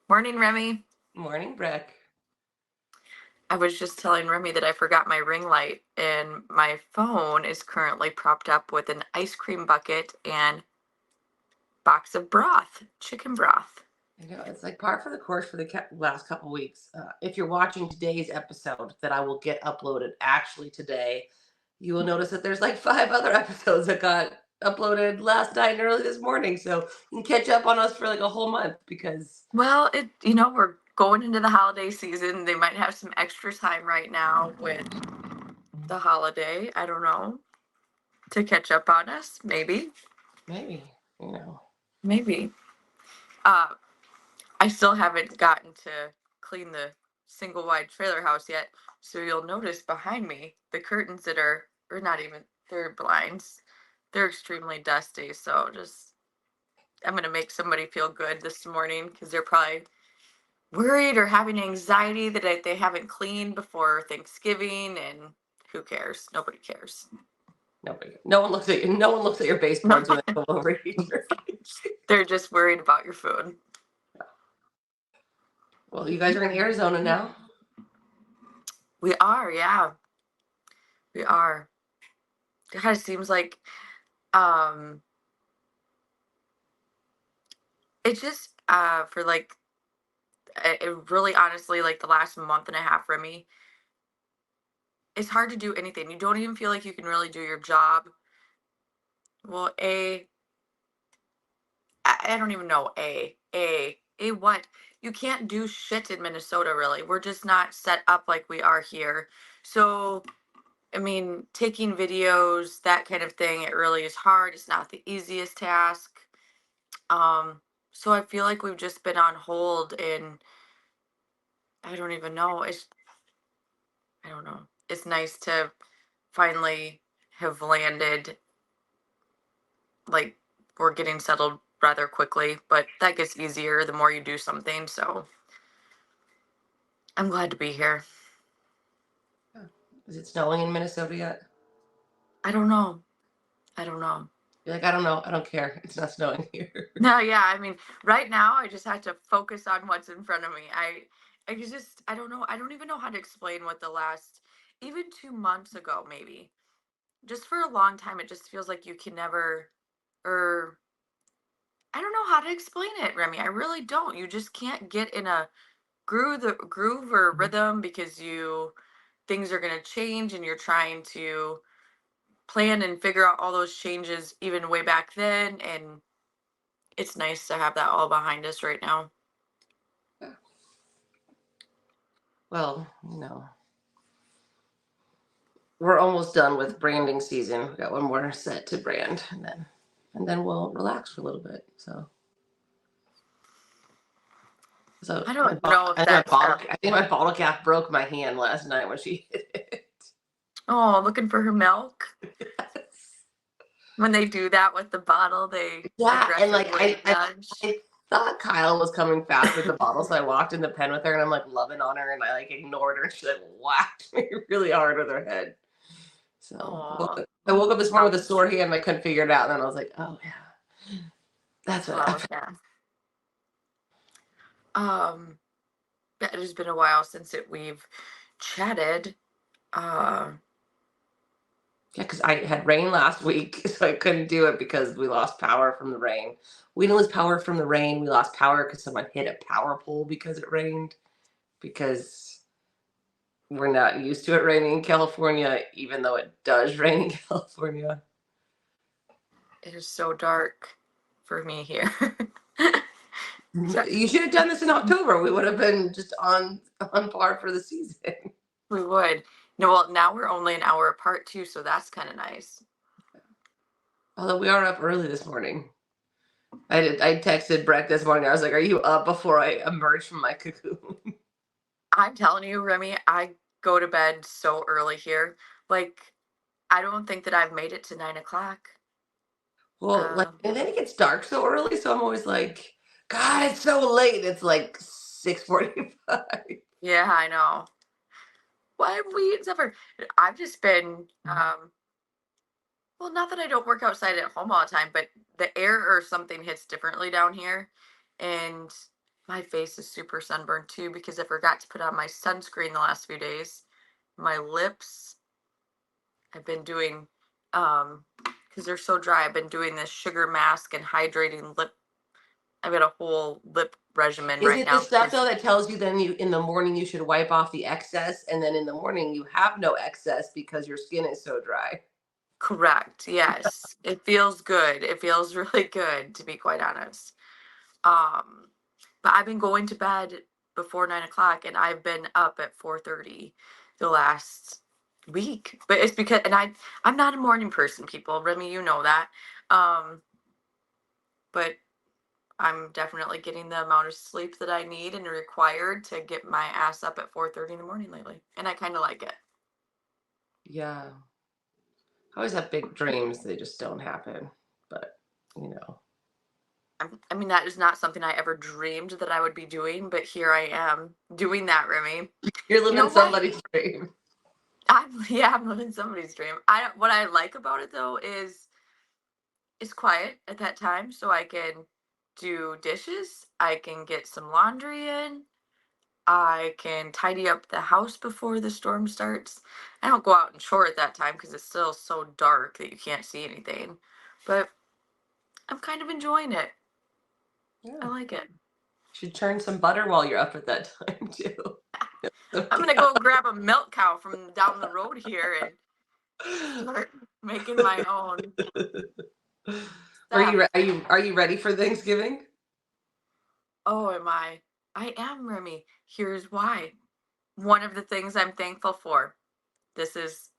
Morning, Remy. Morning, Breck. I was just telling Remy that I forgot my ring light, and my phone is currently propped up with an ice cream bucket and box of broth, chicken broth. I know it's like par for the course for the last couple weeks. If you're watching today's episode that I will get uploaded actually today, you will notice that there's like 5 other episodes that got uploaded last night and early this morning. So you can catch up on us for like a whole month because Well, we're going into the holiday season. They might have some extra time right now with the holiday. I don't know. To catch up on us, maybe. maybe, you know. Maybe. Uh, I still haven't gotten to clean the single wide trailer house yet. So you'll notice behind me the curtains that are, or not even, they're blinds. They're extremely dusty. So I'm going to make somebody feel good this morning because they're probably worried or having anxiety that they haven't cleaned before Thanksgiving. And who cares? Nobody cares. Nobody, no one looks at you. No one looks at your No, baseboards when they come over here. they're just worried about your food. Well, you guys are in Arizona now. We are, yeah. We are. It kind of seems like um it's just for like it really honestly like the last month and a half for me, it's hard to do anything. You don't even feel like you can really do your job. Well, I don't even know. A what? You can't do shit in Minnesota, really. We're just not set up like we are here. So, I mean, taking videos, that kind of thing, it really is hard. It's not the easiest task. Um, so I feel like we've just been on hold, and I don't even know. I don't know. It's nice to finally have landed, like, we're getting settled rather quickly, but that gets easier the more you do something. So I'm glad to be here. Is it snowing in Minnesota yet? I don't know. I don't know. You're like, I don't know. I don't care. It's not snowing here. No, yeah. I mean, right now I just have to focus on what's in front of me. I don't know. I don't even know how to explain what the last, even 2 months ago, maybe. Just for a long time, it just feels like you can never, or I don't know how to explain it, Remy. I really don't. You just can't get in a groove or rhythm because you things are going to change and you're trying to plan and figure out all those changes even way back then, and it's nice to have that all behind us right now. Yeah. Well, we're almost done with branding season. We got one more set to brand, and then we'll relax for a little bit. So I don't know if that's I think my bottle cap broke my hand last night when she hit it. oh, looking for her milk. When they do that with the bottle, they Yeah, and like aggressively nudge. I thought Kyle was coming fast with the bottle, so I walked in the pen with her, and I'm like loving on her, and I like ignored her, and she like whacked me really hard with her head. So Oh, I woke up this morning with a sore hand, and I couldn't figure it out, and then I was like, oh yeah, that's what oh happened. yeah. Um, yeah, it has been a while since we've chatted. Uh, Yeah, because I had rain last week, so I couldn't do it because we lost power from the rain. We didn't lose power from the rain. We lost power because someone hit a power pole because it rained. Because we're not used to it raining in California, even though it does rain in California. it is so dark for me here. So, You should have done this in October. We would have been just on par for the season. we would. No, well, now we're only an hour apart too, so that's kind of nice. Although we are up early this morning. I texted Breck this morning. I was like, "Are you up before I emerge from my cocoon?" I'm telling you, Remy, I go to bed so early here. Like, I don't think that I've made it to 9 o'clock. Well, like, Um, and then it gets dark so early, so I'm always like, "God, it's so late." It's like 6:45. yeah, I know. Why have we eaten supper? I've just been, well, not that I don't work outside at home all the time, but the air or something hits differently down here. And My face is super sunburned too because I forgot to put on my sunscreen the last few days. My lips, I've been doing, because they're so dry, I've been doing this sugar mask and hydrating lip. I've got a whole lip regimen Is right it the now stuff because though that tells you then you in the morning you should wipe off the excess, and then in the morning you have no excess because your skin is so dry? correct. Yes. It feels good. It feels really good to be quite honest. Um, but I've been going to bed before 9 o'clock and I've been up at 4:30 the last week. But it's because and I'm not a morning person, people. Remy, you know that. Um, but I'm definitely getting the amount of sleep that I need and required to get my ass up at 4:30 in the morning lately. And I kind of like it. Yeah. I always have big dreams, they just don't happen. But, you know, I mean, that is not something I ever dreamed that I would be doing, but here I am doing that, Remy. you're You know living what? somebody's dream. I'm living somebody's dream. What I like about it though is it's quiet at that time, so I can do dishes. I can get some laundry in. I can tidy up the house before the storm starts. I don't go out and chore at that time because it's still so dark that you can't see anything. But I'm kind of enjoying it. I Yeah. like it. Should churn some butter while you're up at that time too. So I'm gonna go grab a milk cow from down the road here and start making my own stuff. Are you ready for Thanksgiving? Oh, am I? I am, Remy. Here's why. One of the things I'm thankful for. This is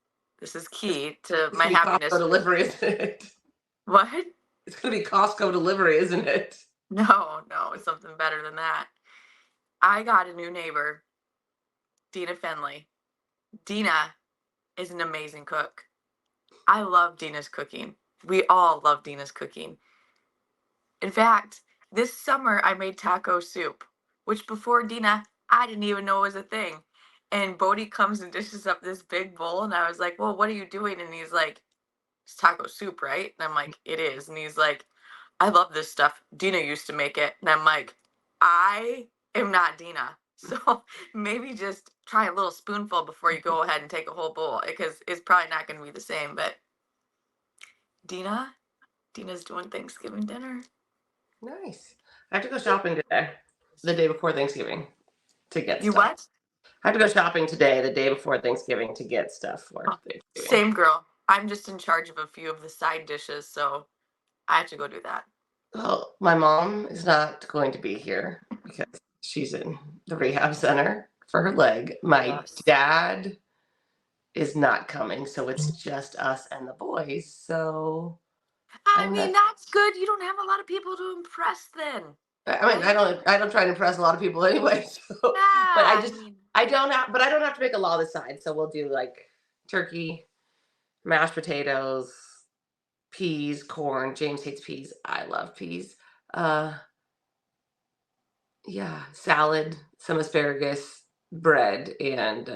this is It's, key to it's my gonna be Costco happiness. delivery, isn't it? What? It's gonna be Costco delivery, isn't it? No, no, it's something better than that. I got a new neighbor, Dina Fenley. Dina is an amazing cook. I love Dina's cooking. We all love Dina's cooking. In fact, this summer I made taco soup, which before Dina, I didn't even know was a thing. And Bodie comes and dishes up this big bowl, and I was like, "Well, what are you doing?" And he's like, "It's taco soup, right?" And I'm like, "It is." And he's like, "I love this stuff. Dina used to make it." And I'm like, "I am not Dina." So maybe just try a little spoonful before you go ahead and take a whole bowl because it's probably not going to be the same. But Dina, Dina's doing Thanksgiving dinner. Nice. I have to go shopping today, the day before Thanksgiving, to get You stuff. what? I have to go shopping today, the day before Thanksgiving, to get stuff for Oh, Thanksgiving. same girl. I'm just in charge of a few of the side dishes, so I have to go do that. Well, my mom is not going to be here because she's in the rehab center for her leg. My Yes. dad is not coming, so it's just us and the boys. So I I'm mean, not. that's good. You don't have a lot of people to impress then, I mean, right? I don't try to impress a lot of people anyway. So, but Yeah, I mean, I don't have to make a lot of the side. So we'll do like turkey, mashed potatoes, peas, corn. James hates peas. I love peas. Uh, yeah, salad, some asparagus, bread, and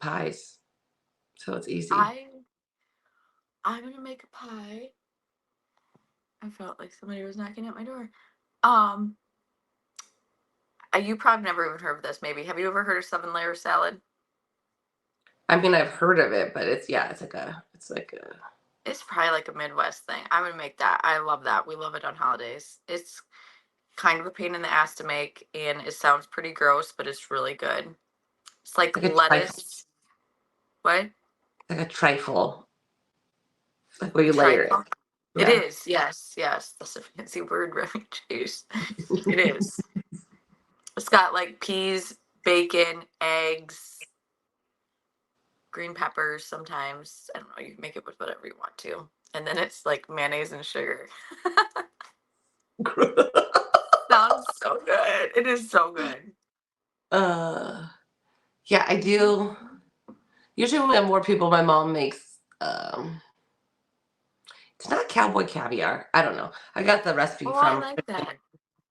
pies. So it's easy. I I'm gonna make a pie. I felt like somebody was knocking at my door. Um, you probably never even heard of this. Maybe have you ever heard of 7 layer salad? I mean, I've heard of it, but it's like a It's probably like a Midwest thing. I'm gonna make that. I love that. We love it on holidays. It's kind of a pain in the ass to make, and it sounds pretty gross, but it's really good. It's like like a trifle, lettuce. What? like a trifle, like where A you layer it. trifle? It Yeah. is. Yes, yes. That's a fancy word, Remy. Jeez. It is. It's got like peas, bacon, eggs, green peppers sometimes. I don't know. You can make it with whatever you want to. And then it's like mayonnaise and sugar. Sounds so good. It is so good. uh, yeah, I do. Usually when we have more people, my mom makes it's not cowboy caviar. I don't know. Oh, I like that.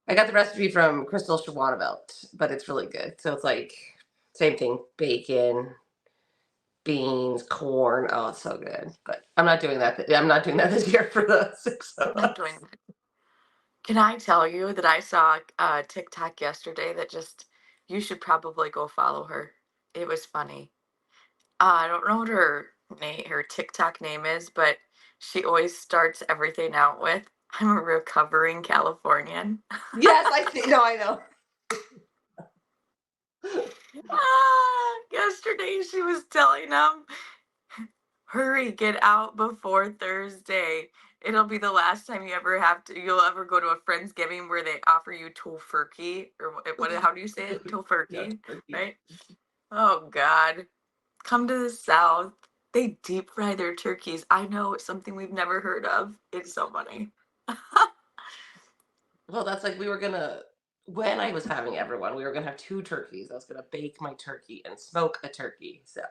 I got the recipe from Crystal Shawanavelt, but it's really good. So it's like same thing, bacon, beans, corn. Oh, it's so good. But I'm not doing that. I'm not doing that this year for the six of Not doing us. that. Can I tell you that I saw a TikTok yesterday that just you should probably go follow her. It was funny. I don't know what her TikTok name is, but she always starts everything out with, "I'm a recovering Californian." Yes, I see. No, I know. Yesterday she was telling them, "Hurry, get out before Thursday. It'll be the last time you'll ever go to a Friendsgiving where they offer you tofurkey or how do you say it? Yeah, Tofurkey, turkey. right? Oh God. Come to the South. They deep fry their turkeys. I know it's something we've never heard of. It's so funny. Well, that's like we were gonna when I was having everyone, we were gonna have two turkeys. I was gonna bake my turkey and smoke a turkey. So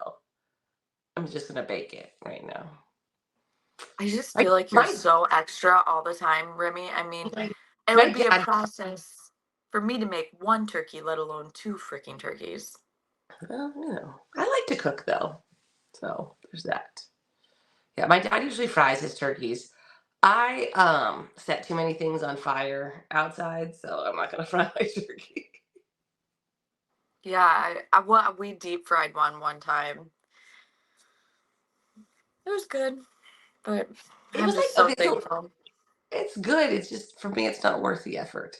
I'm just gonna bake it right now. I just My feel like you're my so extra all the time, Remy. I mean, my, it my would be a dad. process for me to make one turkey, let alone two freaking turkeys. Well, I like to cook though, so there's that. Yeah, my dad usually fries his turkeys. I set too many things on fire outside, so I'm not gonna fry my turkey. Yeah, we deep fried one time. It was good, but It I'm was just like so okay, so thankful. it's good. It's just for me, it's not worth the effort.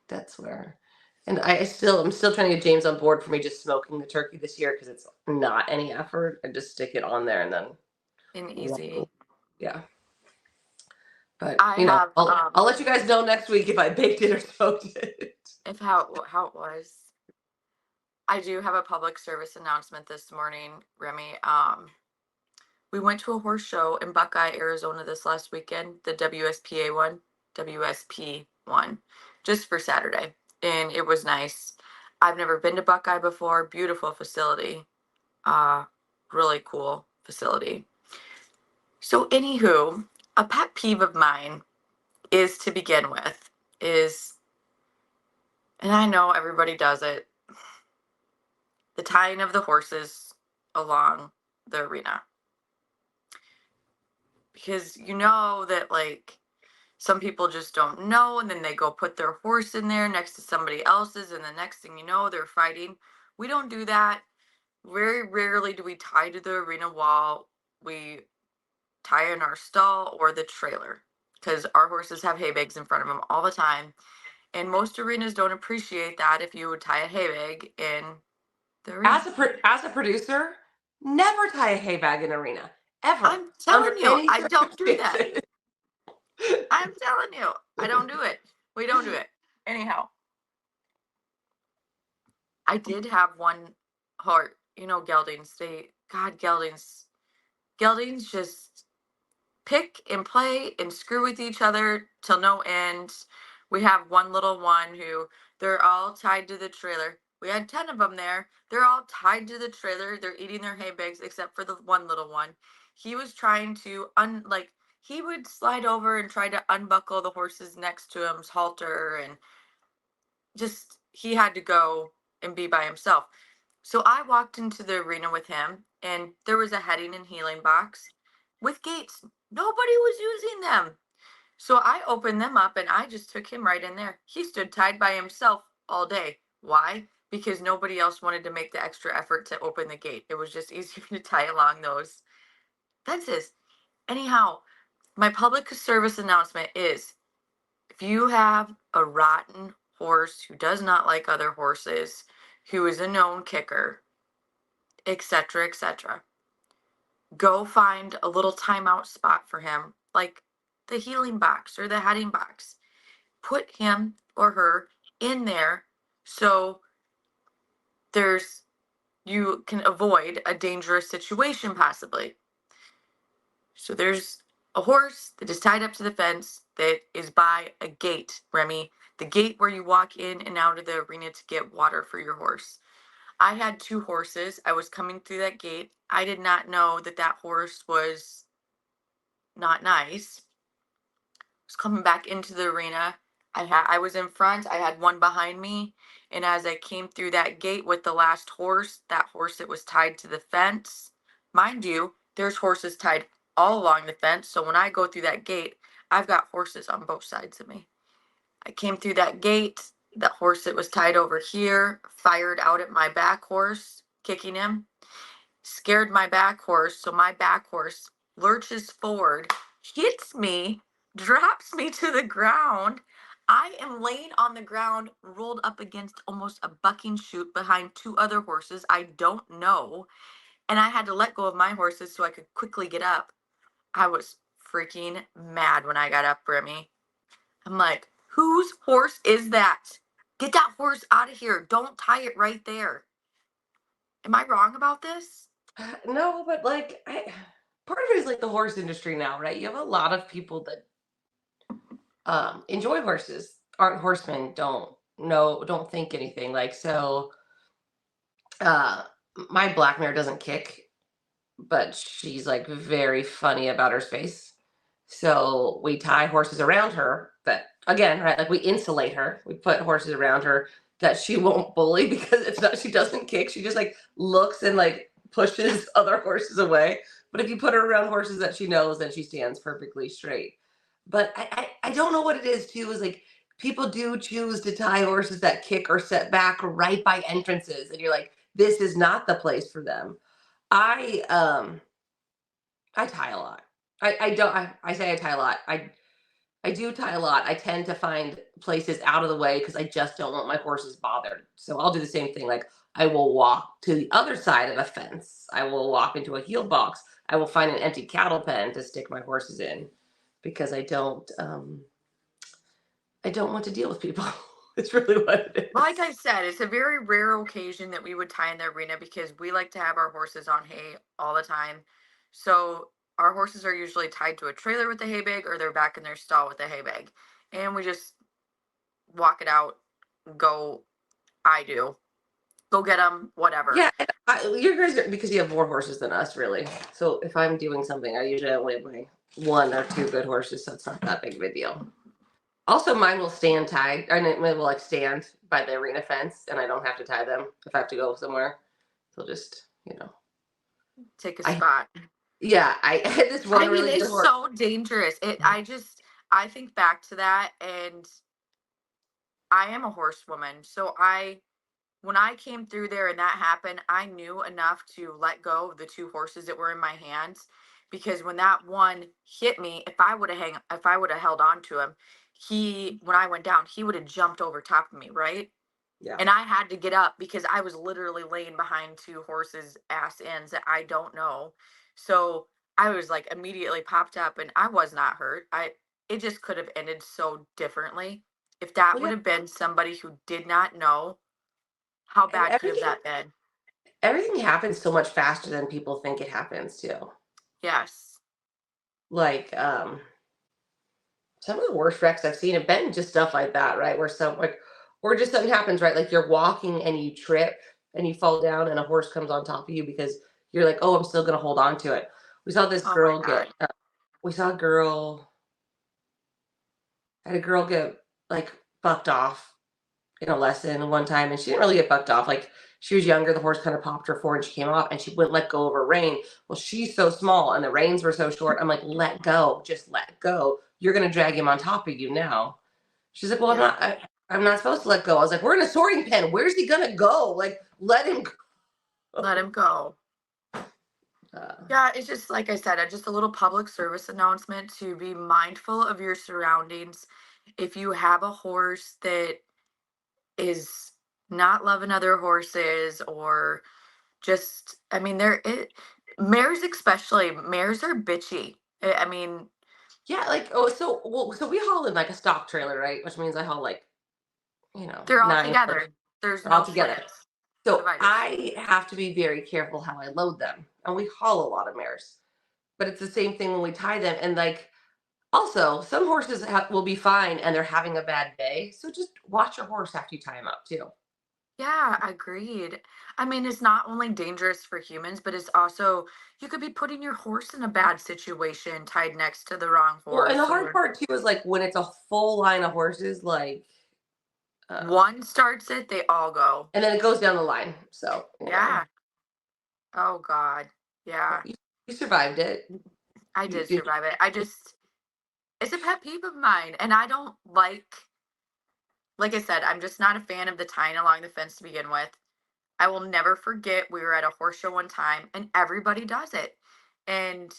That's where, and I'm still trying to get James on board for me just smoking the turkey this year because it's not any effort. I just stick it on there and then And voila. easy. Yeah. But I have I'll let you guys know next week if I baked it or smoked it. if how it was. I do have a public service announcement this morning, Remy. We went to a horse show in Buckeye, Arizona this last weekend, the WSP one, just for Saturday. And it was nice. I've never been to Buckeye before. Beautiful facility. Uh, really cool facility. So, anywho, a pet peeve of mine is to begin with, is, and I know everybody does it, the tying of the horses along the arena. Because you know that, like, some people just don't know, and then they go put their horse in there next to somebody else's, and the next thing you know, they're fighting. We don't do that. Very rarely do we tie to the arena wall. We tie in our stall or the trailer because our horses have hay bags in front of them all the time. And most arenas don't appreciate that if you would tie a hay bag in the arena. As a producer, never tie a hay bag in arena ever I'm under telling you, any I don't do that. circumstances. I'm telling you, I don't do it. We don't do it. Anyhow, I did have one heart, Geldings. Geldings just pick and play and screw with each other till no end. We have one little one who they're all tied to the trailer. We had 10 of them there. They're all tied to the trailer. They're eating their hay bags except for the one little one. He was trying to he would slide over and try to unbuckle the horses next to him's halter, and just he had to go and be by himself. So I walked into the arena with him, and there was a heading and healing box with gates. Nobody was using them. So I opened them up and I just took him right in there. He stood tied by himself all day. Why? Because nobody else wanted to make the extra effort to open the gate. It was just easier to tie along those fences. Anyhow, my public service announcement is if you have a rotten horse who does not like other horses, who is a known kicker, etc., etc., go find a little timeout spot for him, like the healing box or the heading box. Put him or her in there so there's you can avoid a dangerous situation possibly. So there's a horse that is tied up to the fence that is by a gate, Remy, the gate where you walk in and out of the arena to get water for your horse. I had two horses. I was coming through that gate. I did not know that that horse was not nice. Was coming back into the arena. I was in front. I had one behind me, and as I came through that gate with the last horse, that horse that was tied to the fence, mind you, there's horses tied all along the fence. So when I go through that gate, I've got horses on both sides of me. I came through that gate. The horse that was tied over here fired out at my back horse, kicking him, scared my back horse. So my back horse lurches forward, hits me, drops me to the ground. I am laying on the ground, rolled up against almost a bucking chute behind two other horses I don't know. And I had to let go of my horses so I could quickly get up. I was freaking mad when I got up, Remy. I'm like, whose horse is that? Get that horse out of here. Don't tie it right there. Am I wrong about this? No, but like part of it is like the horse industry now, right? You have a lot of people that enjoy horses, aren't horsemen, don't think anything. Like so uh my black mare doesn't kick, but she's like very funny about her space. So we tie horses around her that again, right? Like we insulate her. We put horses around her that she won't bully because it's not she doesn't kick. She just like looks and like pushes other horses away. But if you put her around horses that she knows, then she stands perfectly straight. But I don't know what it is too, is like people do choose to tie horses that kick or set back right by entrances. And you're like, this is not the place for them. I tie a lot. I don't I say I tie a lot. I do tie a lot. I tend to find places out of the way because I just don't want my horses bothered. So I'll do the same thing. Like I will walk to the other side of a fence. I will walk into a heel box. I will find an empty cattle pen to stick my horses in because I don't want to deal with people. It's really what it Like is. I said, it's a very rare occasion that we would tie in the arena because we like to have our horses on hay all the time. So our horses are usually tied to a trailer with the hay bag or they're back in their stall with the hay bag. And we just walk it out, go, I do. Go get them, whatever. Yeah, and your guys are, because you have more horses than us, really. So if I'm doing something, I usually only have my one or two good horses, so it's not that big of a deal. Also, mine will stand tied, and it will like stand by the arena fence, and I don't have to tie them if I have to go somewhere. They'll just, Take a I spot. yeah, I had this one I mean, really good it's horse. so dangerous. I think back to that and I am a horsewoman. When I came through there and that happened, I knew enough to let go of the two horses that were in my hands because when that one hit me, if I would have held on to him, when I went down, he would have jumped over top of me, right? Yeah, And I had to get up because I was literally laying behind two horses ass ends that I don't know. So I was like immediately popped up and I was not hurt. It just could have ended so differently. If that well, would yeah, have been somebody who did not know, how and bad could have that been? everything happens so much faster than people think it happens too. Yes. Like, some of the worst wrecks I've seen have been just stuff like that, right? Where some like, or just something happens, right? Like you're walking and you trip and you fall down and a horse comes on top of you because you're like, oh, I'm still gonna hold on to it. We saw this Oh my girl God. get, we saw a girl, had a girl get like bucked off in a lesson one time, and she didn't really get bucked off. Like she was younger, the horse kind of popped her forward and she came off and she wouldn't let go of her rein. Well, she's so small and the reins were so short. I'm like, let go, just let go. You're gonna drag him on top of you now. She's like, "Well, Yeah. I'm not supposed to let go." I was like, "We're in a sorting pen. Where's he gonna go? Like, let him Let go." him go. Uh, Yeah, it's just like I said, just a little public service announcement to be mindful of your surroundings. If you have a horse that is not loving other horses or just, I mean, mares especially, mares are bitchy. I mean, yeah, like, oh, so we haul in like a stock trailer, right? Which means I haul like they're all nine horses together. There's all no together. sleds, So dividers. I have to be very careful how I load them, and we haul a lot of mares. But it's the same thing when we tie them, and like also some horses will be fine and they're having a bad day. So just watch your horse after you tie him up too. Yeah, agreed. I mean, it's not only dangerous for humans, but it's also, you could be putting your horse in a bad situation tied next to the wrong Well, and the horse, hard or part too is like when it's a full line of horses, um, one starts it, they all go. and then it goes down the line. So Yeah. Oh God. but Yeah. you survived it. I You did did. survive it. It's a pet peeve of mine, and I don't like I said, I'm just not a fan of the tying along the fence to begin with. I will never forget we were at a horse show one time and everybody does it. And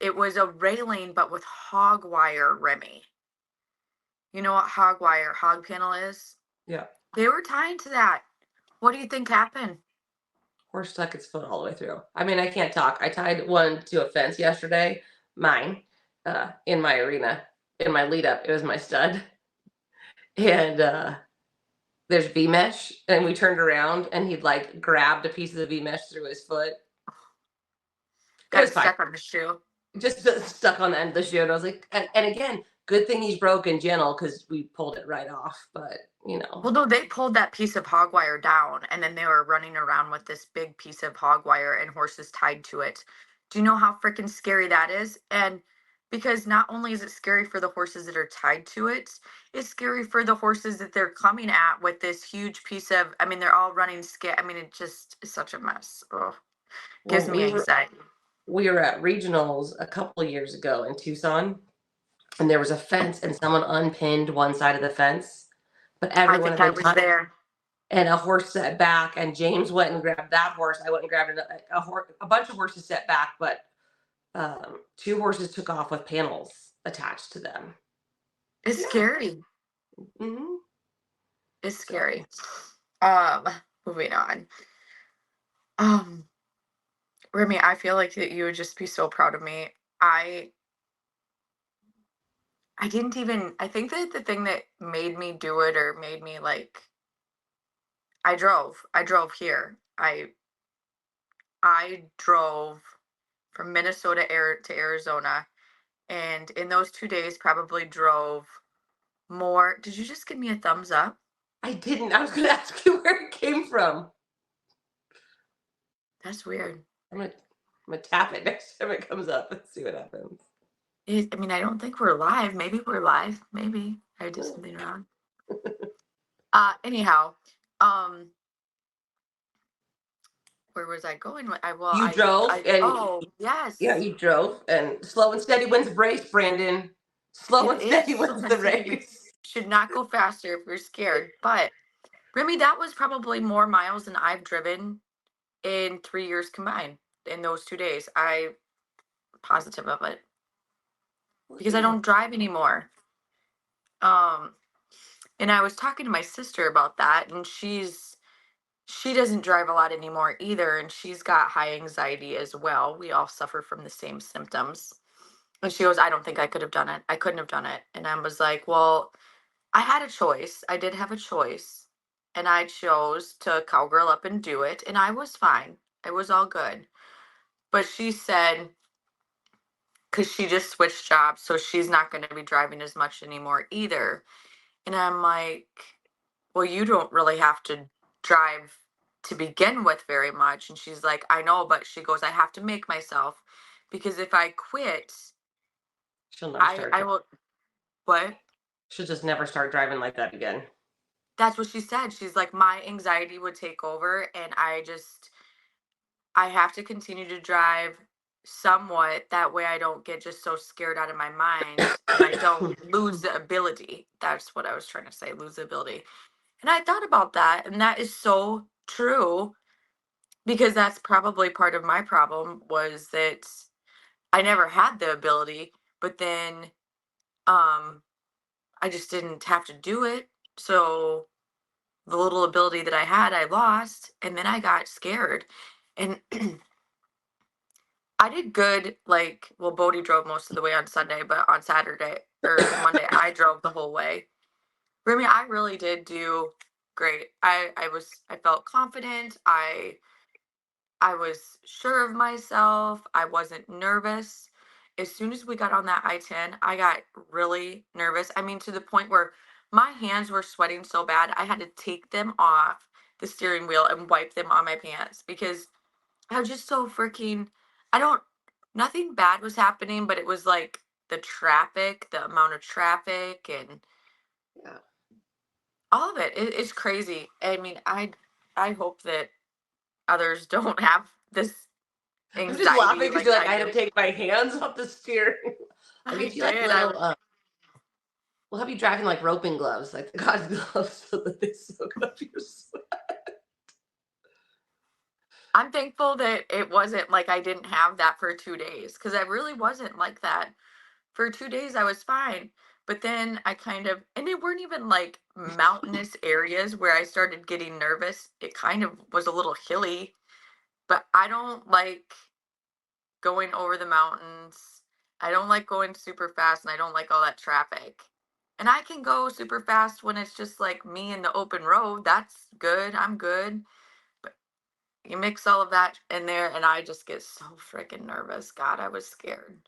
it was a railing but with hog wire, Remy. You know what hog panel is? Yeah. They were tying to that. What do you think happened? Horse stuck its foot all the way through. I mean, I can't talk. I tied one to a fence yesterday, mine, in my arena, in my lead up. It was my stud. And there's V mesh. And we turned around and he'd like grabbed a piece of the V mesh through his foot. It Got was it fine. stuck on the shoe. Just stuck on the end of the shoe. And I was like, and again, good thing he's broken gentle because we pulled it right off. But, you know, Well, no, they pulled that piece of hog wire down and then they were running around with this big piece of hog wire and horses tied to it. Do you know how freaking scary that is? And because not only is it scary for the horses that are tied to it, it's scary for the horses that they're coming at with this huge piece of, I mean, they're all running I mean, it just is such a mess. Oh, well, gives me anxiety. we were at regionals a couple of years ago in Tucson, and there was a fence, and someone unpinned one side of the fence, but I everyone think had I been was tied, there. and a horse set back, and James went and grabbed that horse. I went and grabbed a bunch of horses set back, but two horses took off with panels attached to them. It's Yeah. scary. Hmm. It's So scary. Um, moving on. Um, Remy, I feel like that you would just be so proud of me. I I didn't even I think that the thing that made me do it or made me like I drove. I drove here. I drove from Minnesota to Arizona and in those 2 days probably drove more. Did you just give me a thumbs up? I didn't. I was going to ask you where it came from. That's weird. I'm gonna tap it next time it comes up and see what happens. I mean, I don't think we're live. Maybe we're live. Maybe I did something wrong. Anyhow, um where was I going with You drove I and oh, yeah, yes. you drove and slow and steady wins the race, Brandon. Slow It and steady is wins someone the said you race. should not go faster if you're scared. But Remy, that was probably more miles than I've driven in 3 years combined in those 2 days. I positive of it Look because at I you. don't drive anymore. Um, and I was talking to my sister about that, and she doesn't drive a lot anymore either, and she's got high anxiety as well. We all suffer from the same symptoms. And she goes, I don't think I could have done it. I couldn't have done it. And I was like, well, I had a choice. I did have a choice. And I chose to cowgirl up and do it. And I was fine. It was all good. But she said, because she just switched jobs, so she's not going to be driving as much anymore either. And I'm like, well, you don't really have to drive to begin with very much. And she's like, I know, but she goes, I have to make myself because if I quit, She'll never I start. will, what? She'll just never start driving like that again. That's what she said. She's like, my anxiety would take over, and I have to continue to drive somewhat. That way, I don't get just so scared out of my mind and I don't lose the ability. That's what I was trying to say, lose the ability. And I thought about that, and that is so true because that's probably part of my problem was that I never had the ability, but then um I just didn't have to do it. So the little ability that I had, I lost, and then I got scared. And I did good. Like, well, Bodie drove most of the way on Sunday, but on Saturday or Monday, I drove the whole way. Remy, I really did do great. I felt confident. I was sure of myself. I wasn't nervous. As soon as we got on that I-10, I got really nervous. I mean, to the point where my hands were sweating so bad, I had to take them off the steering wheel and wipe them on my pants because I was just so freaking, I don't, nothing bad was happening, but it was like the traffic, the amount of traffic and Yeah. all of it. It's crazy. I mean, I hope that others don't have this I'm just laughing anxiety because like you're like, I I had to do. take my hands off the steering. I'll I get you like a did. I little was. We'll have you driving like roping gloves, like the God's gloves, so that they soak up your sweat. I'm thankful that it wasn't like I didn't have that for 2 days, because I really wasn't like that. For 2 days, I was fine, but then I kind of, and they weren't even, like, mountainous areas where I started getting nervous. It kind of was a little hilly, but I don't like going over the mountains. I don't like going super fast, and I don't like all that traffic. And I can go super fast when it's just, like, me in the open road. That's good, I'm good. But you mix all of that in there, and I just get so freaking nervous. God, I was scared.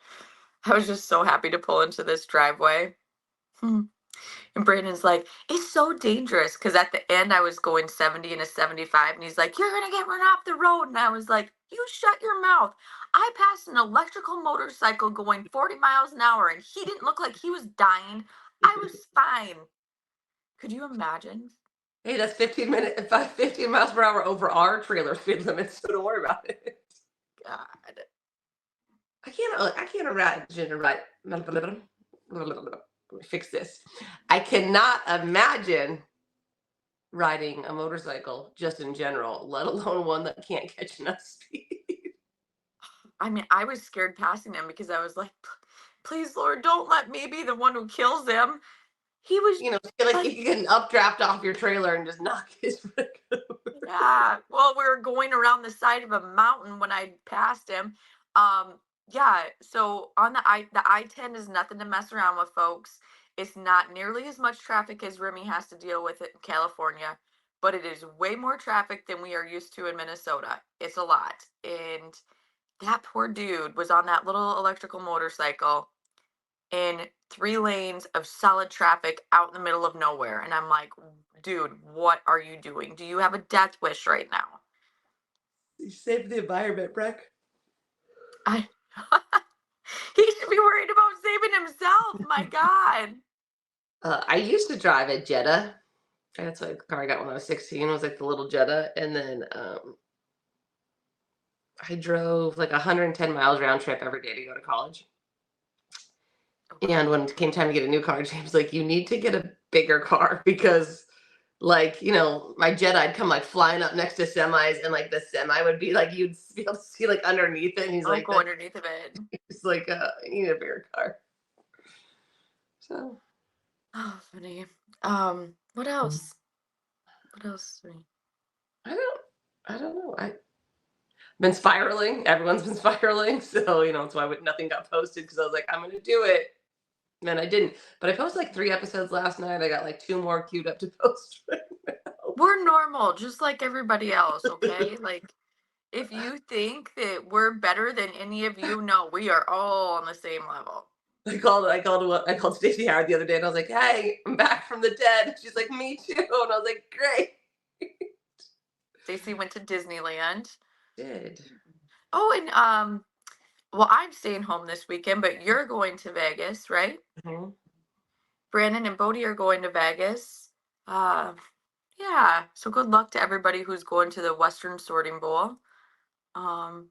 I was just so happy to pull into this driveway. Hmm. And Brandon's like, it's so dangerous. Because at the end, I was going 70 and a 75. And he's like, you're going to get run off the road. And I was like, you shut your mouth. I passed an electrical motorcycle going 40 miles an hour. And he didn't look like he was dying. I was fine. Could you imagine? Hey, that's 15 miles per hour over our trailer speed limit, so don't worry about it. God. I can't imagine, right? Let me fix this. I cannot imagine riding a motorcycle just in general, let alone one that can't catch enough speed. I mean, I was scared passing him because I was like, please, Lord, don't let me be the one who kills him. He was You know, feel like like, you get an updraft off your trailer and just knock his frick over. yeah. Well, we were going around the side of a mountain when I passed him. Yeah. So on the I-10 is nothing to mess around with, folks. It's not nearly as much traffic as Remy has to deal with it in California, but it is way more traffic than we are used to in Minnesota. It's a lot. And that poor dude was on that little electrical motorcycle in 3 lanes of solid traffic out in the middle of nowhere. And I'm like, dude, what are you doing? Do you have a death wish right now? You save the environment, Breck. I he should be worried about saving himself. My God. I used to drive a Jetta. That's like the car I got when I was 16 was like the little Jetta. And then I drove like 110 miles round trip every day to go to college. And when it came time to get a new car, James like, you need to get a bigger car because like, my Jetta, I'd come like flying up next to semis and like the semi would be like you'd be able to see like underneath it. And he's Oh, like, go that underneath of it. it's like you need a bigger car. So Oh, funny. What else? What else? I don't I don't know. I've been spiraling. Everyone's been spiraling. So, that's why nothing got posted because I was like, I'm gonna do it. And I didn't. But I posted like 3 episodes last night. I got like two more queued up to post right now. We're normal, just like everybody else, okay? Like, if you think that we're better than any of you, no, we are all on the same level. I called Stacey Howard the other day and I was like, hey, I'm back from the dead. She's like, me too. And I was like, great. Stacey went to Disneyland. Did. Oh, and well, I'm staying home this weekend, but you're going to Vegas, right? Mhm. Brandon and Bodie are going to Vegas. Uh, yeah. So good luck to everybody who's going to the Western Sorting Bowl. Um,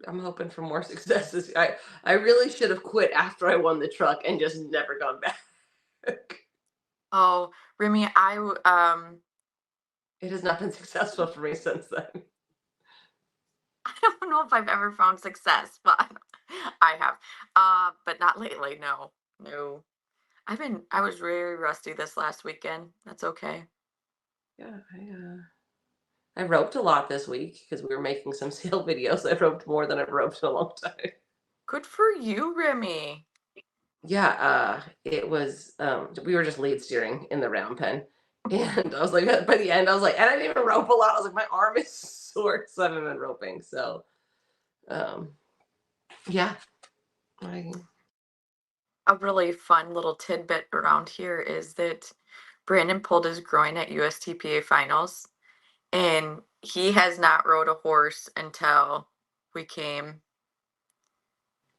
I'm hoping for more successes. I really should have quit after I won the truck and just never gone back. oh, Remy, It has not been successful for me since then. I don't know if I've ever found success, but I have. But not lately. No, no. I was very rusty this last weekend. That's okay. Yeah, I roped a lot this week because we were making some sale videos. I roped more than I've roped in a long time. Good for you, Remy. Yeah, it was we were just lead steering in the round pen. And I was like by the end, I was like, and I didn't even rope a lot. I was like, my arm is sore, so I haven't been roping. So um yeah. I A really fun little tidbit around here is that Brandon pulled his groin at USTPA finals, and he has not rode a horse until we came.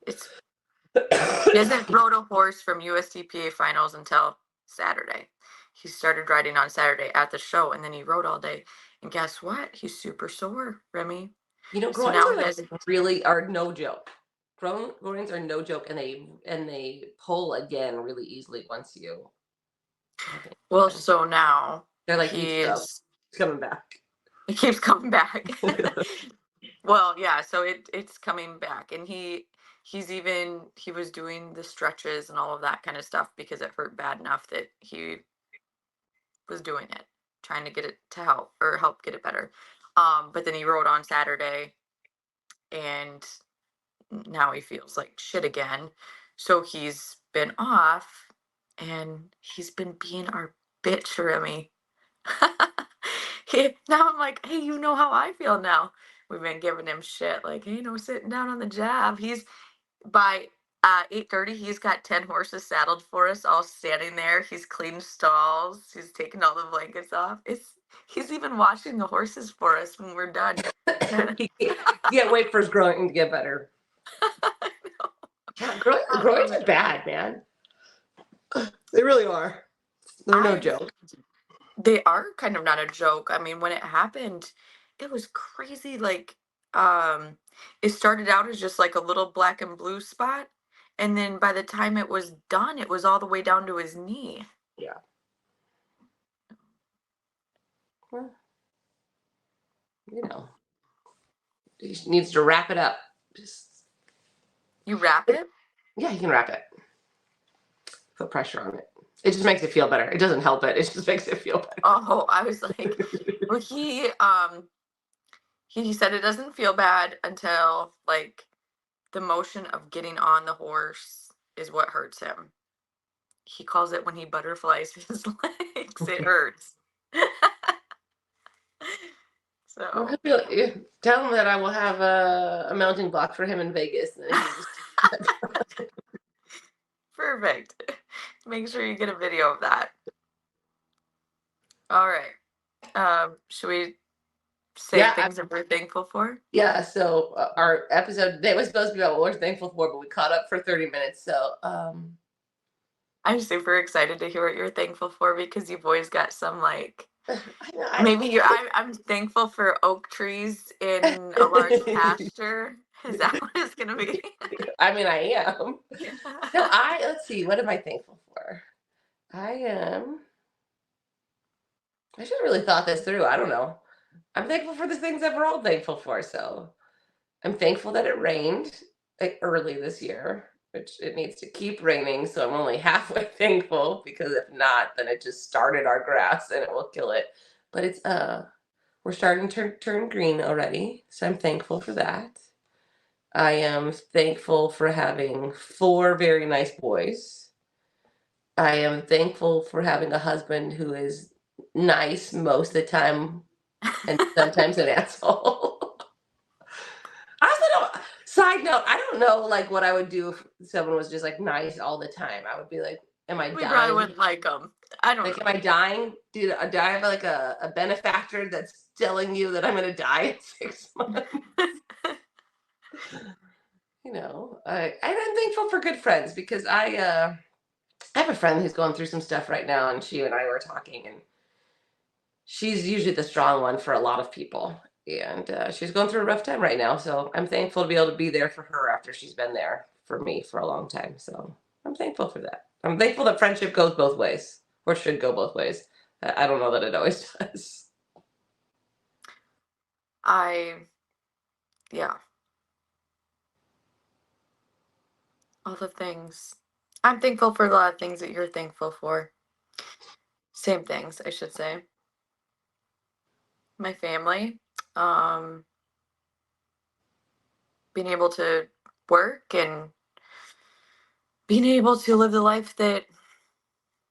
It's He hasn't rode a horse from USTPA finals until Saturday. He started riding on Saturday at the show, and then he rode all day. And guess what? He's super sore, Remy. So groins now he has. really are no joke. Groins are no joke, and they pull again really easily once you have it Well, done. so now They're like heat stroke. he's It's coming back. he keeps coming back. Well, yeah, so it's coming back, and he was doing the stretches and all of that kind of stuff because it hurt bad enough that he was doing it, trying to get it to help get it better. But then he rode on Saturday, and now he feels like shit again. So he's been off, and he's been being our bitch, Remy. Now I'm like, hey, you know how I feel now. We've been giving him shit, like, hey, no sitting down on the job. He's by 8:30, he's got 10 horses saddled for us, all standing there. He's cleaned stalls. He's taken all the blankets off. He's even washing the horses for us when we're done. And He can't wait for his groin to get better. I know, Yeah, I groins love are it. bad, man. They really are. They're no I've joke. They are kind of not a joke. I mean, when it happened, it was crazy. Like, um, it started out as just like a little black and blue spot, and then by the time it was done, it was all the way down to his knee. Yeah. Well, you know, he needs to wrap it up. Just You wrap it? yeah, you can wrap it. Put pressure on it. It just makes it feel better. It doesn't help it. It just makes it feel Oh, I was like, better. well, he said it doesn't feel bad until like the motion of getting on the horse is what hurts him. He calls it when he butterflies his legs. It hurts. Well, So tell him that I will have a mounting block for him in Vegas, and then he can just. perfect. Make sure you get a video of that. All right. Should we say Yeah, things that we're thankful for? yeah. So our episode today was supposed to be about what we're thankful for, but we caught up for 30 minutes. So I'm super excited to hear what you're thankful for because you've always got some like I know maybe I'm thankful for oak trees in a large pasture. Is that what it's gonna be? I mean, I am. No, let's see. What am I thankful for? I am. I should have really thought this through. I don't know. I'm thankful for the things that we're all thankful for. So I'm thankful that it rained like early this year, which it needs to keep raining. So I'm only halfway thankful because if not, then it just started our grass and it will kill it. But it's we're starting to turn green already. So I'm thankful for that. I am thankful for having four very nice boys. I am thankful for having a husband who is nice most of the time and sometimes an asshole. I also don't. Side note: I don't know like what I would do if someone was just like nice all the time. I would be like, "Am I We probably dying? wouldn't like them. I don't Like, know. am I dying? Do I have like a benefactor that's telling you that I'm going to die in 6 months?" I'm thankful for good friends because I have a friend who's going through some stuff right now, and she and I were talking, and she's usually the strong one for a lot of people. And she's going through a rough time right now. So I'm thankful to be able to be there for her after she's been there for me for a long time. So I'm thankful for that. I'm thankful that friendship goes both ways or should go both ways. I don't know that it always does. I Yeah, all the things. I'm thankful for a lot of things that you're thankful for. Same things, I should say. My family, um, being able to work and being able to live the life that,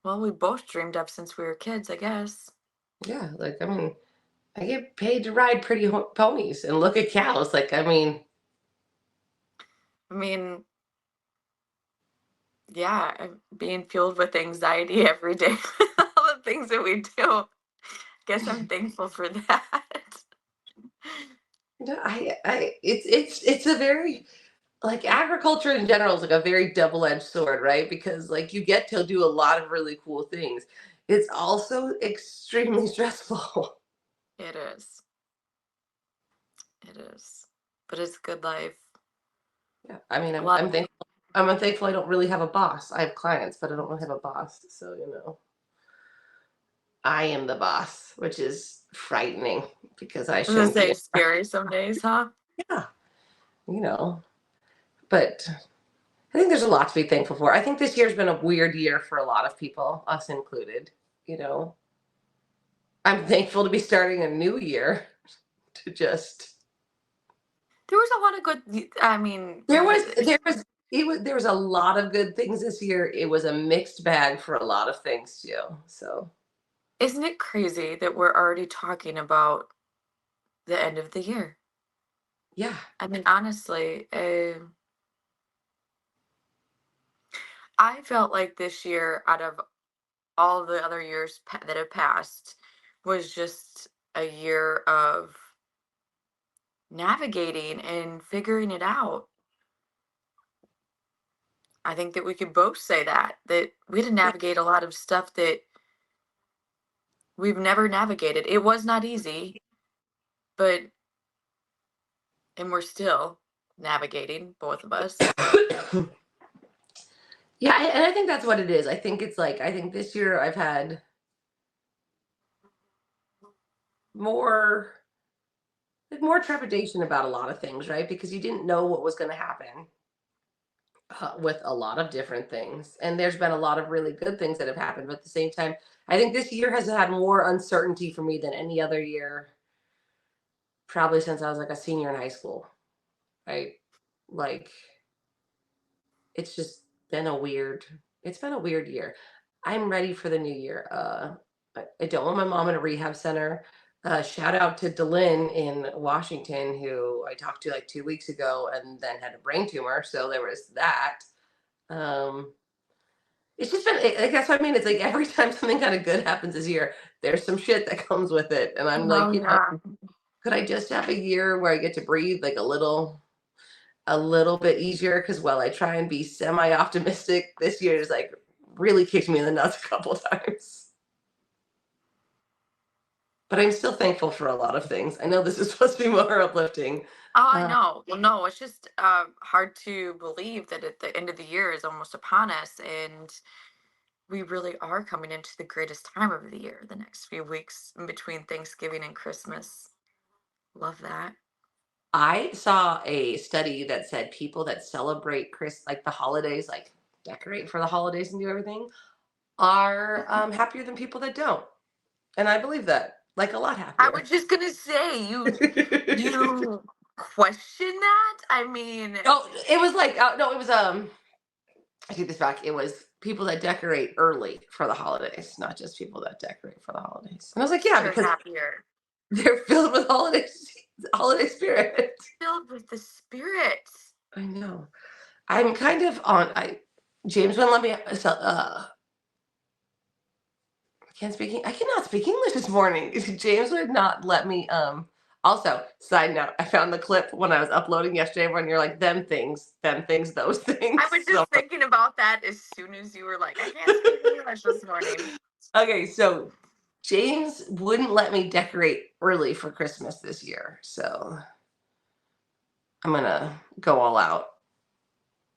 well, we both dreamed of since we were kids, I guess. Yeah. Like, I mean, I get paid to ride pretty ponies and look at cows. Like, I mean, I mean, yeah, I'm being fueled with anxiety every day. All the things that we do. Guess I'm thankful for that. no, it's a very like agriculture in general is like a very double-edged sword, right? Because like you get to do a lot of really cool things. It's also extremely stressful. It is. It is. But it's a good life. Yeah. I mean, A lot I'm of thankful. I'm thankful I don't really have a boss. I have clients, but I don't really have a boss. So, I am the boss, which is frightening because I I was gonna shouldn't be. say scary some days, huh? Yeah, you know. But I think there's a lot to be thankful for. I think this year's been a weird year for a lot of people, us included. You know, I'm thankful to be starting a new year to just. There was a lot of good. I mean, There was there was a lot of good things this year. It was a mixed bag for a lot of things too. So isn't it crazy that we're already talking about the end of the year? yeah, I mean, honestly, I felt like this year, out of all the other years that have passed, was just a year of navigating and figuring it out. I think that we could both say that we had to yeah, navigate a lot of stuff that we've never navigated. It was not easy, but and we're still navigating, both of us. yeah, and I think that's what it is. I think it's like I think this year I've had more more trepidation about a lot of things, right? Because you didn't know what was going to happen with a lot of different things. And there's been a lot of really good things that have happened. But at the same time, I think this year has had more uncertainty for me than any other year, probably since I was like a senior in high school, right? Like, it's just been a weird, it's been a weird year. I'm ready for the new year. I don't want my mom in a rehab center. Shout out to Delynn in Washington, who I talked to like 2 weeks ago and then had a brain tumor. So there was that. Um, It's just been like that's what I mean. It's like every time something kind of good happens this year, there's some shit that comes with it. And I'm Oh like, yeah. could I just have a year where I get to breathe like a little bit easier? Because while I try and be semi-optimistic, this year is like really kicked me in the nuts a couple of times. But I'm still thankful for a lot of things. I know this is supposed to be more uplifting. Oh, I Uh, know. Well, no, it's just hard to believe that at the end of the year is almost upon us, and we really are coming into the greatest time of the year. The next few weeks in between Thanksgiving and Christmas. Love that. I saw a study that said people that celebrate like the holidays, like decorate for the holidays and do everything, are happier than people that don't. And I believe that, like, a lot I happier. was just gonna say you question that. I mean, Oh, it was like, no, it was, I take this back. It was people that decorate early for the holidays, not just people that decorate for the holidays. And I was like, yeah, they're because happier, they're filled with holiday spirit. filled with the spirit. I know. I'm kind of on, James wouldn't let me, I cannot speak English this morning. James would not let me, also, side note, I found the clip when I was uploading yesterday when you're like, them things, those things. I was So, just thinking about that as soon as you were like, I can't speak English this morning. okay, so James wouldn't let me decorate early for Christmas this year. So I'm gonna go all out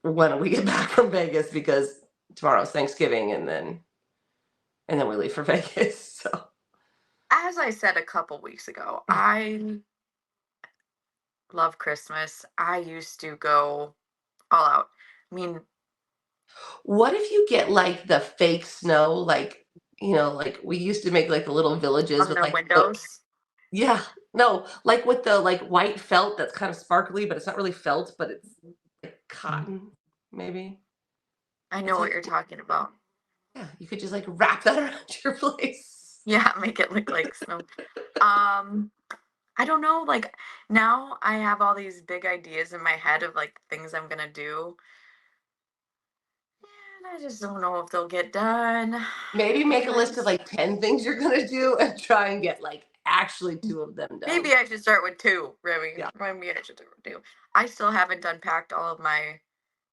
when we get back from Vegas because tomorrow's Thanksgiving and then we leave for Vegas. So As I said a couple weeks ago, I love Christmas. I used to go all out. I mean, what if you get like the fake snow, like like we used to make like the little villages on with the like the windows. yeah, no, like with the like white felt that's kind of sparkly, but it's not really felt, but it's like cotton, maybe. I know It's what like you're talking about. yeah, you could just like wrap that around your place. Yeah, make it look like snow. Um, I don't know. Like now, I have all these big ideas in my head of like things I'm gonna do, and I just don't know if they'll get done Maybe make a list of because like 10 things you're gonna do and try and get like actually two of them maybe done. I should start with two. Remy, Yeah. maybe I should start with two. I still haven't unpacked all of my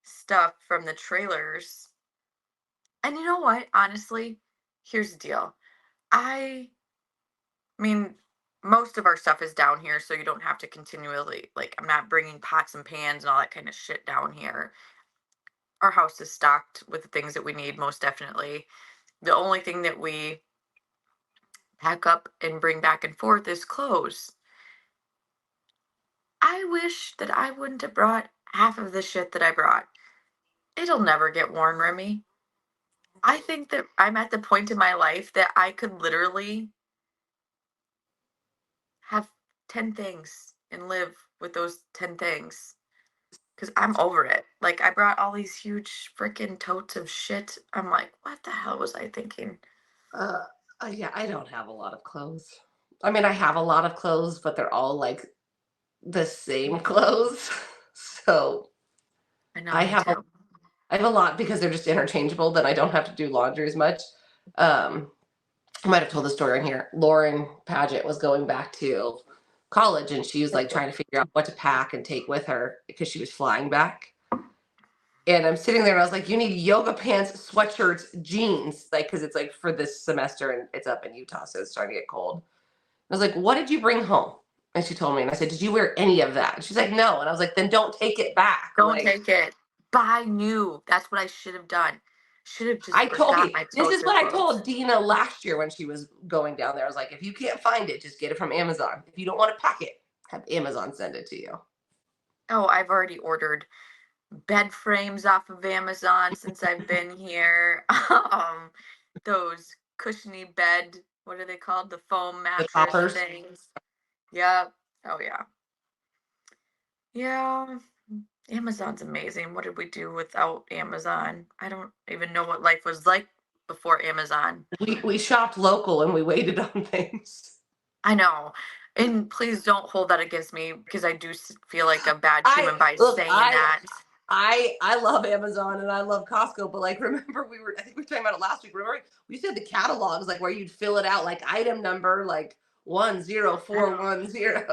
stuff from the trailers. And you know what? Honestly, here's the deal. I mean, most of our stuff is down here, so you don't have to continually, like, I'm not bringing pots and pans and all that kind of shit down here. Our house is stocked with the things that we need, most definitely. The only thing that we pack up and bring back and forth is clothes. I wish that I wouldn't have brought half of the shit that I brought. It'll never get worn, Remy. I think that I'm at the point in my life that I could literally have 10 things and live with those 10 things because I'm over it. Like, I brought all these huge freaking totes of shit. I'm like, what the hell was I thinking? Uh, yeah, I don't have a lot of clothes. I mean, I have a lot of clothes, but they're all like the same clothes. So I know, I me have a too. I have a lot because they're just interchangeable. Then I don't have to do laundry as much. Um, I might have told the story in here. Lauren Paget was going back to college, and she was like trying to figure out what to pack and take with her because she was flying back. And I'm sitting there and I was like, you need yoga pants, sweatshirts, jeans, like, because it's like for this semester and it's up in Utah, so it's starting to get cold. I was like, what did you bring home? And she told me, and I said, did you wear any of that? And she's like, no. And I was like, then don't take it back. Don't Like, take it. Buy new. That's what I should have done. Should have just I told forgot you, my this is totes what of I clothes. told Dina last year when she was going down there. I was like, if you can't find it, just get it from Amazon. If you don't want to pack it, have Amazon send it to you. Oh, I've already ordered bed frames off of Amazon since I've been here. Those cushiony bed, what are they called? The foam The mattress toppers. things. Yep. Oh yeah. Yeah. Amazon's amazing. What did we do without Amazon? I don't even know what life was like before Amazon. We shopped local and we waited on things. I know. And please don't hold that against me because I do feel like a bad I human by look, saying that. I love Amazon and I love Costco, but like remember I think we were talking about it last week. Remember we used to have the catalogs like where you'd fill it out like item number like I know. 10410.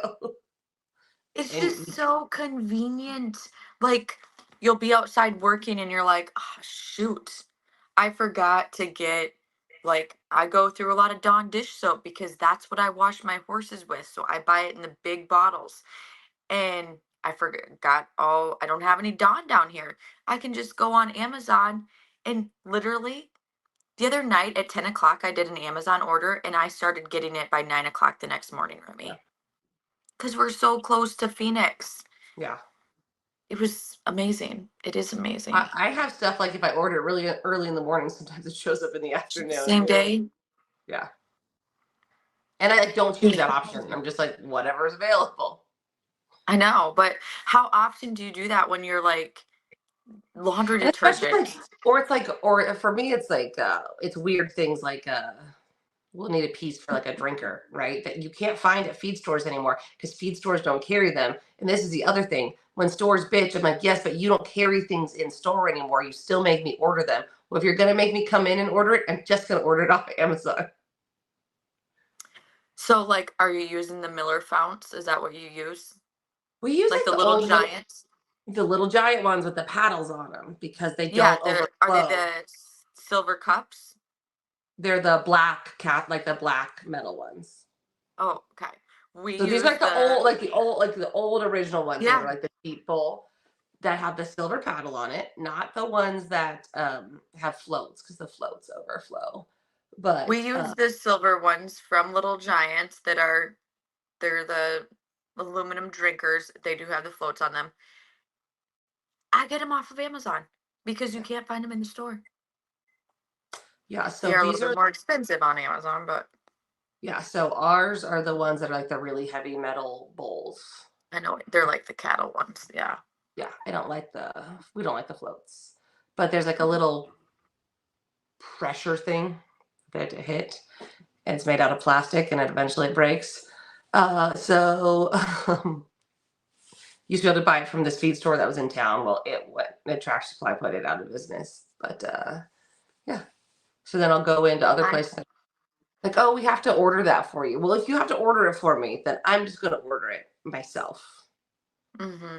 It's And just so convenient. Like, you'll be outside working and you're like, oh, shoot, I forgot to get, like, I go through a lot of Dawn dish soap because that's what I wash my horses with. So I buy it in the big bottles. And I forgot, oh, I don't have any Dawn down here. I can just go on Amazon and literally the other night at 10 o'clock, I did an Amazon order and I started getting it by 9 o'clock the next morning, yeah, Remy, because we're so close to Phoenix. yeah. It was amazing. It is amazing. I have stuff like if I order it really early in the morning, sometimes it shows up in the afternoon. Same day. Yeah. And I like don't choose Yeah. that option. I'm just like whatever is available. I know, but how often do you do that when you're like laundry And especially like detergent? or it's like or for me it's weird things like we'll need a piece for like a drinker, right? That you can't find at feed stores anymore because feed stores don't carry them. And this is the other thing. When stores bitch, I'm like, yes, but you don't carry things in store anymore. You still make me order them. Well, if you're gonna make me come in and order it, I'm just gonna order it off Amazon. So, like, are you using the Miller founts? Is that what you use? We use Like like the little giants? the little giant ones with the paddles on them because they Yeah, don't are they overflow. the silver cups? They're the black cat, like the black metal ones. Oh, okay. We So these are use like the the, old, like the old original ones that are yeah, like the people that have the silver paddle on it, not the ones that have floats because the floats overflow. we But use the silver ones from Little Giants that are, they're the aluminum drinkers. They do have the floats on them. I get them off of Amazon because you yeah, can't find them in the store. yeah. They So are a little these bit are more expensive on Amazon, but yeah. So ours are the ones that are like the really heavy metal bowls. I know they're like the cattle ones. Yeah. Yeah, I don't like the we don't like the floats, but there's like a little pressure thing that to hit, and it's made out of plastic, and it eventually breaks. So used to be able to buy it from this feed store that was in town. Well, it went, the trash supply put it out of business. But yeah. So then I'll go into other I places like, oh, we have to order that for you. Well, if you have to order it for me, then I'm just going to order it myself. hmm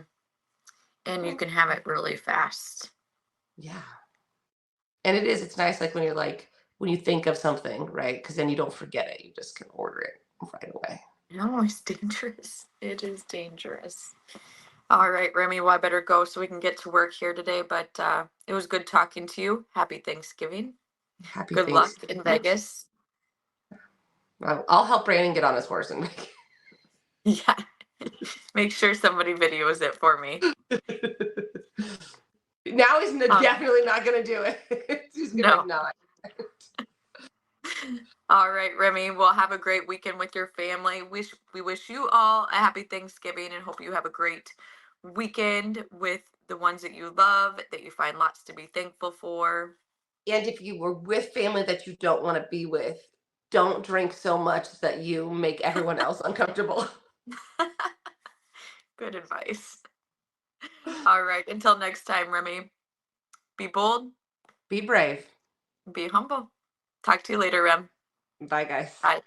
and you can have it really fast. Yeah. And it is, it's nice like when you're like, when you think of something, right? Because then you don't forget it. You just can order it right away. No, it's dangerous. It is dangerous. All right, Remy, well, I better go so we can get to work here today. But it was good talking to you. Happy Thanksgiving. Happy Good luck Thanksgiving. in Vegas. I'll help Brandon get on his horse and make Yeah. Make sure somebody videos it for me. Now he's Um, definitely not going to do it. He's going to no. not. All right, Remy. Well, have a great weekend with your family. We wish you all a happy Thanksgiving and hope you have a great weekend with the ones that you love, that you find lots to be thankful for. And if you were with family that you don't want to be with, don't drink so much that you make everyone else uncomfortable. Good advice. All right. Until next time, Remy, be bold, Be brave. be humble. Talk to you later, Rem. Bye, guys. Bye.